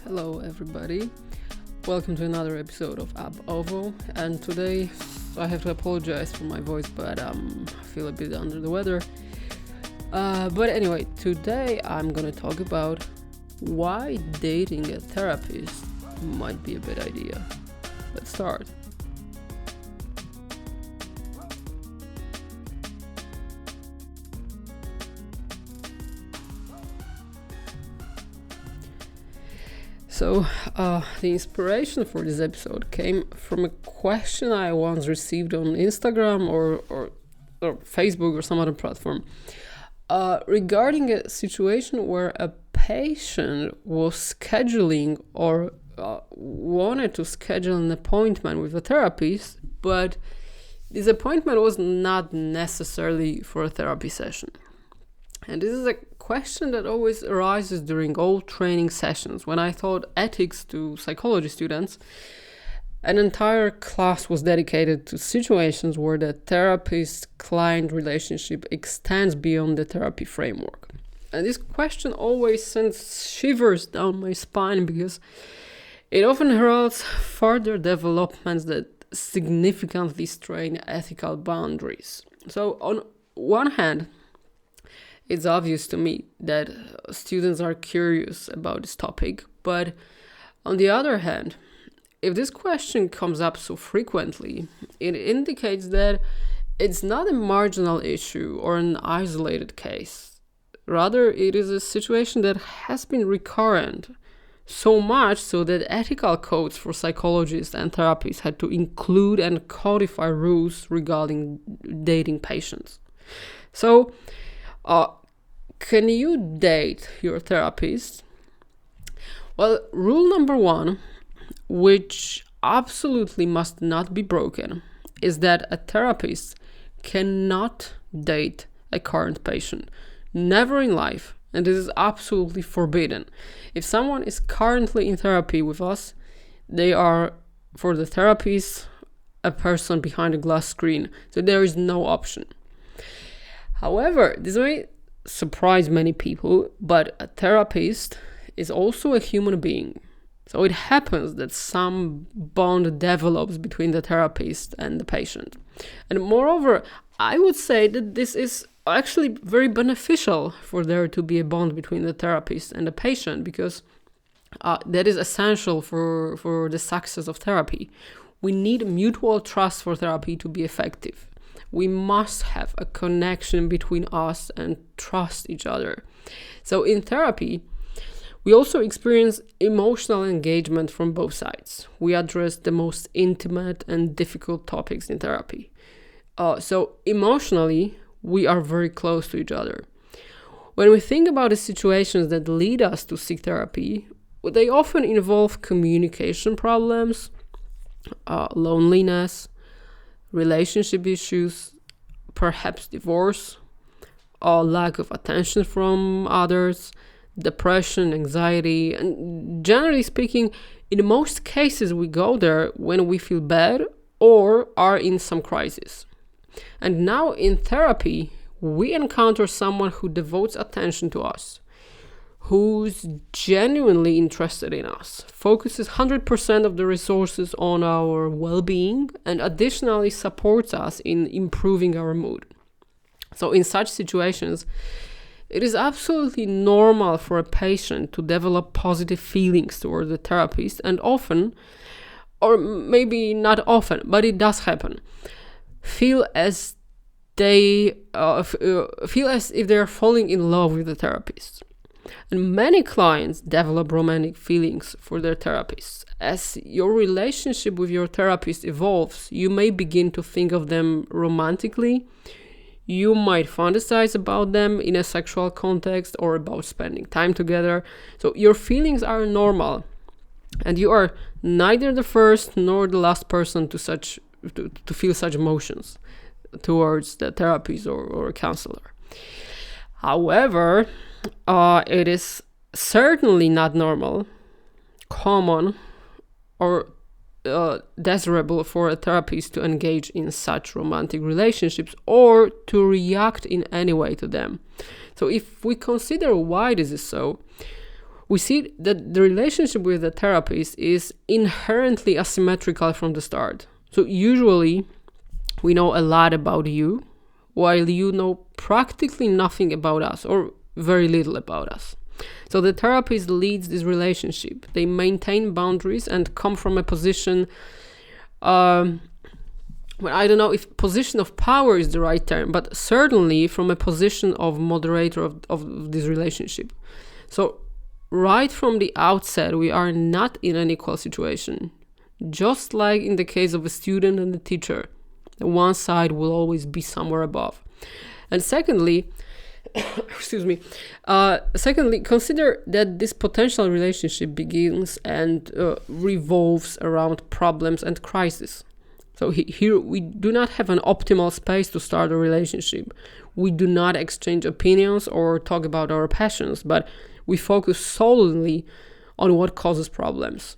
Hello everybody, welcome to another episode of Ab Ovo, and today I have to apologize for my voice, but I feel a bit under the weather. But anyway, today I'm gonna talk about why dating a therapist might be a bad idea. Let's start. So, the inspiration for this episode came from a question I once received on Instagram or Facebook or some other platform regarding a situation where a patient was scheduling or wanted to schedule an appointment with a therapist, but this appointment was not necessarily for a therapy session. And this is a question that always arises during all training sessions. When I taught ethics to psychology students, an entire class was dedicated to situations where the therapist-client relationship extends beyond the therapy framework. And this question always sends shivers down my spine because it often heralds further developments that significantly strain ethical boundaries. So on one hand, it's obvious to me that students are curious about this topic, but on the other hand, if this question comes up so frequently, it indicates that it's not a marginal issue or an isolated case. Rather, it is a situation that has been recurrent, so much so that ethical codes for psychologists and therapists had to include and codify rules regarding dating patients. So, can you date your therapist? Well, rule number one, which absolutely must not be broken, is that a therapist cannot date a current patient. Never in life, and this is absolutely forbidden. If someone is currently in therapy with us, they are, for the therapist, a person behind a glass screen, so there is no option. However, this may surprise many people, but a therapist is also a human being. So it happens that some bond develops between the therapist and the patient. And moreover, I would say that this is actually very beneficial for there to be a bond between the therapist and the patient, because that is essential for the success of therapy. We need mutual trust for therapy to be effective. We must have a connection between us and trust each other. So in therapy, we also experience emotional engagement from both sides. We address the most intimate and difficult topics in therapy. So emotionally, we are very close to each other. When we think about the situations that lead us to seek therapy, they often involve communication problems, loneliness, relationship issues, perhaps divorce, or lack of attention from others, depression, anxiety, and generally speaking, in most cases we go there when we feel bad or are in some crisis. And now in therapy, we encounter someone who devotes attention to us, who's genuinely interested in us, focuses 100% of the resources on our well-being, and additionally supports us in improving our mood. So in such situations, it is absolutely normal for a patient to develop positive feelings toward the therapist, and often, or maybe not often, but it does happen, feel as if they are falling in love with the therapist. And many clients develop romantic feelings for their therapists. As your relationship with your therapist evolves, you may begin to think of them romantically. You might fantasize about them in a sexual context or about spending time together. So your feelings are normal, and you are neither the first nor the last person to feel such emotions towards the therapist or a counselor. However, it is certainly not normal, common, or desirable for a therapist to engage in such romantic relationships or to react in any way to them. So if we consider why this is so, we see that the relationship with the therapist is inherently asymmetrical from the start. So usually we know a lot about you, while you know practically nothing about us, or very little about us. So the therapist leads this relationship. They maintain boundaries and come from a position, well, I don't know if position of power is the right term, but certainly from a position of moderator of this relationship. So right from the outset, we are not in an equal situation. Just like in the case of a student and a teacher, one side will always be somewhere above. And secondly, secondly, consider that this potential relationship begins and revolves around problems and crises. So here we do not have an optimal space to start a relationship. We do not exchange opinions or talk about our passions, but we focus solely on what causes problems.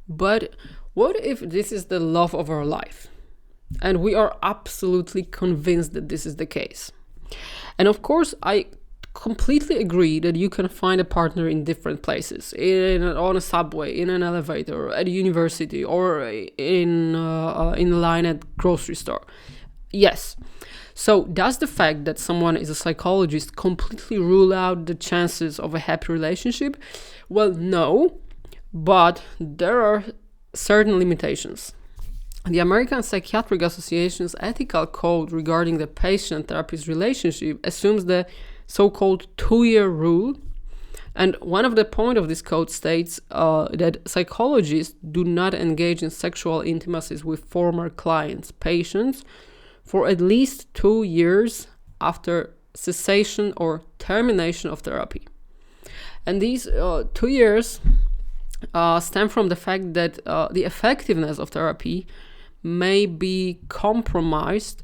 But what if this is the love of our life? And we are absolutely convinced that this is the case. And of course, I completely agree that you can find a partner in different places, on a subway, in an elevator, at a university, or in a line at grocery store. Yes. So does the fact that someone is a psychologist completely rule out the chances of a happy relationship? Well, no, but there are certain limitations. The American Psychiatric Association's ethical code regarding the patient-therapist relationship assumes the so-called 2-year rule. And one of the points of this code states that psychologists do not engage in sexual intimacies with former clients, patients, for at least 2 years after cessation or termination of therapy. And these 2 years stem from the fact that the effectiveness of therapy may be compromised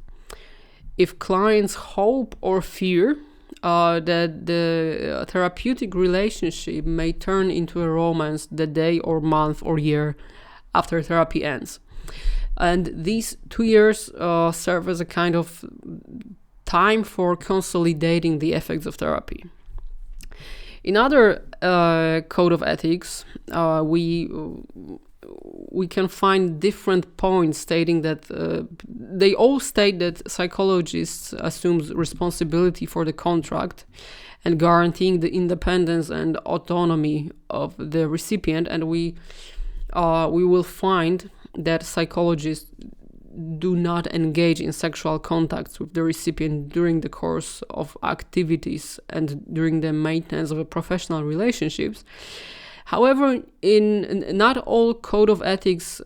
if clients hope or fear that the therapeutic relationship may turn into a romance the day or month or year after therapy ends. And these 2 years serve as a kind of time for consolidating the effects of therapy. In other code of ethics, we can find different points stating that they all state that psychologists assumes responsibility for the contract and guaranteeing the independence and autonomy of the recipient, and we will find that psychologists do not engage in sexual contacts with the recipient during the course of activities and during the maintenance of a professional relationships. However, in not all code of ethics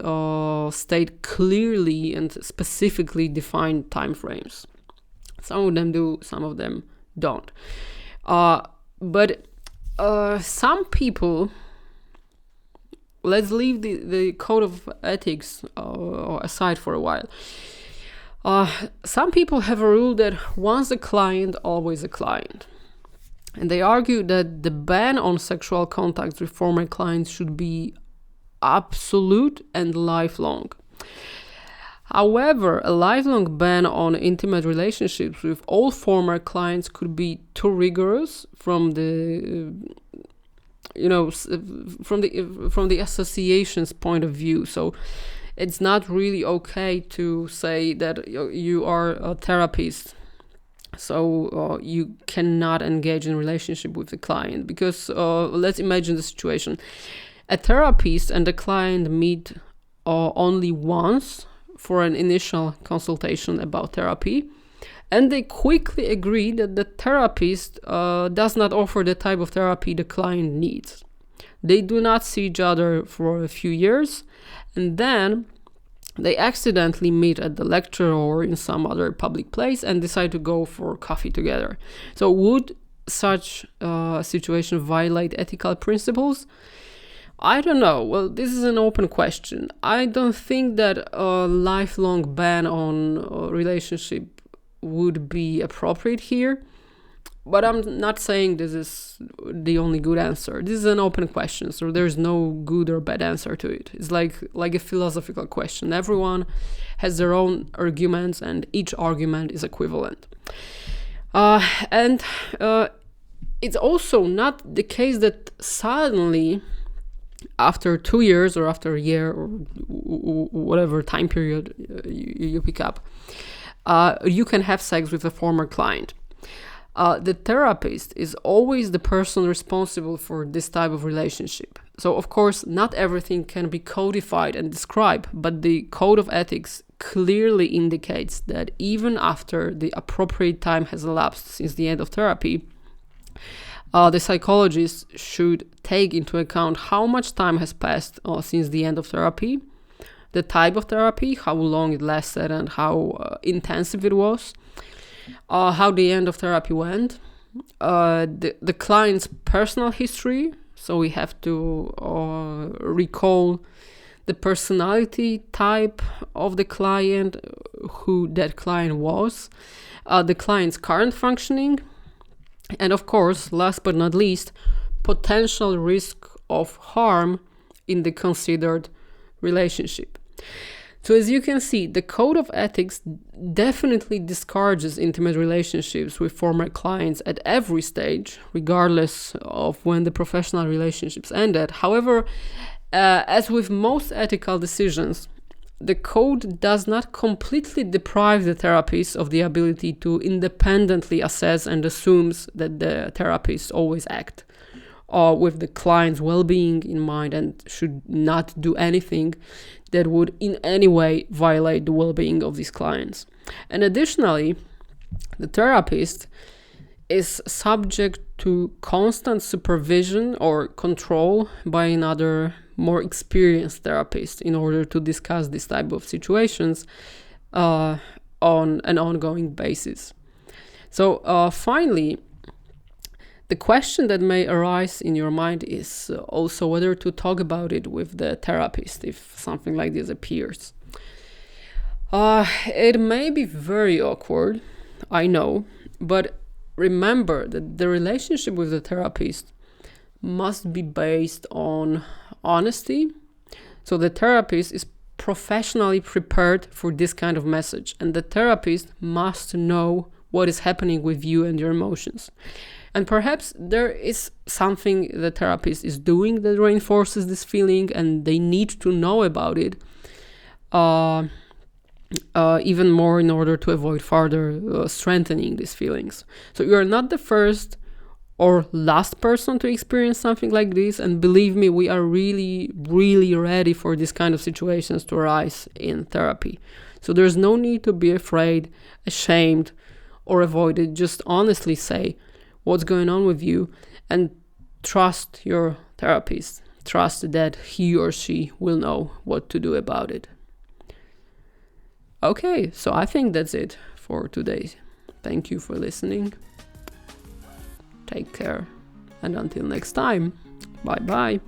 state clearly and specifically defined timeframes. Some of them do, some of them don't. But some people, let's leave the code of ethics aside for a while. Some people have a rule that once a client, always a client. And they argue that the ban on sexual contacts with former clients should be absolute and lifelong. However, a lifelong ban on intimate relationships with all former clients could be too rigorous from the from the association's point of view. So it's not really okay to say that you are a therapist, so you cannot engage in relationship with the client, because let's imagine the situation. A therapist and the client meet only once for an initial consultation about therapy, and they quickly agree that the therapist does not offer the type of therapy the client needs. They do not see each other for a few years, and then they accidentally meet at the lecture or in some other public place and decide to go for coffee together. So would such a situation violate ethical principles? I don't know. Well, this is an open question. I don't think that a lifelong ban on relationship would be appropriate here, but I'm not saying this is the only good answer. This is an open question, so there's no good or bad answer to it. It's like a philosophical question. Everyone has their own arguments, and each argument is equivalent. it's also not the case that suddenly, after 2 years or after a year or whatever time period you pick up, you can have sex with a former client. The therapist is always the person responsible for this type of relationship. So, of course, not everything can be codified and described, but the code of ethics clearly indicates that even after the appropriate time has elapsed since the end of therapy, the psychologist should take into account how much time has passed since the end of therapy, the type of therapy, how long it lasted and how intensive it was, how the end of therapy went, the client's personal history. So we have to recall the personality type of the client, who that client was, the client's current functioning, and of course, last but not least, potential risk of harm in the considered relationship. So as you can see, the code of ethics definitely discourages intimate relationships with former clients at every stage, regardless of when the professional relationships ended. However, as with most ethical decisions, the code does not completely deprive the therapist of the ability to independently assess and assumes that the therapist always act with the client's well-being in mind and should not do anything that would in any way violate the well-being of these clients. And additionally, the therapist is subject to constant supervision or control by another more experienced therapist in order to discuss this type of situations on an ongoing basis. So finally, the question that may arise in your mind is also whether to talk about it with the therapist if something like this appears. It may be very awkward, I know, but remember that the relationship with the therapist must be based on honesty. So the therapist is professionally prepared for this kind of message, and the therapist must know what is happening with you and your emotions. And perhaps there is something the therapist is doing that reinforces this feeling, and they need to know about it even more in order to avoid further strengthening these feelings. So you are not the first or last person to experience something like this, and believe me, we are really, really ready for these kind of situations to arise in therapy. So there's no need to be afraid, ashamed, or avoid it. Just honestly say what's going on with you and trust your therapist. Trust that he or she will know what to do about it. Okay, so I think that's it for today. Thank you for listening. Take care, and until next time, bye-bye.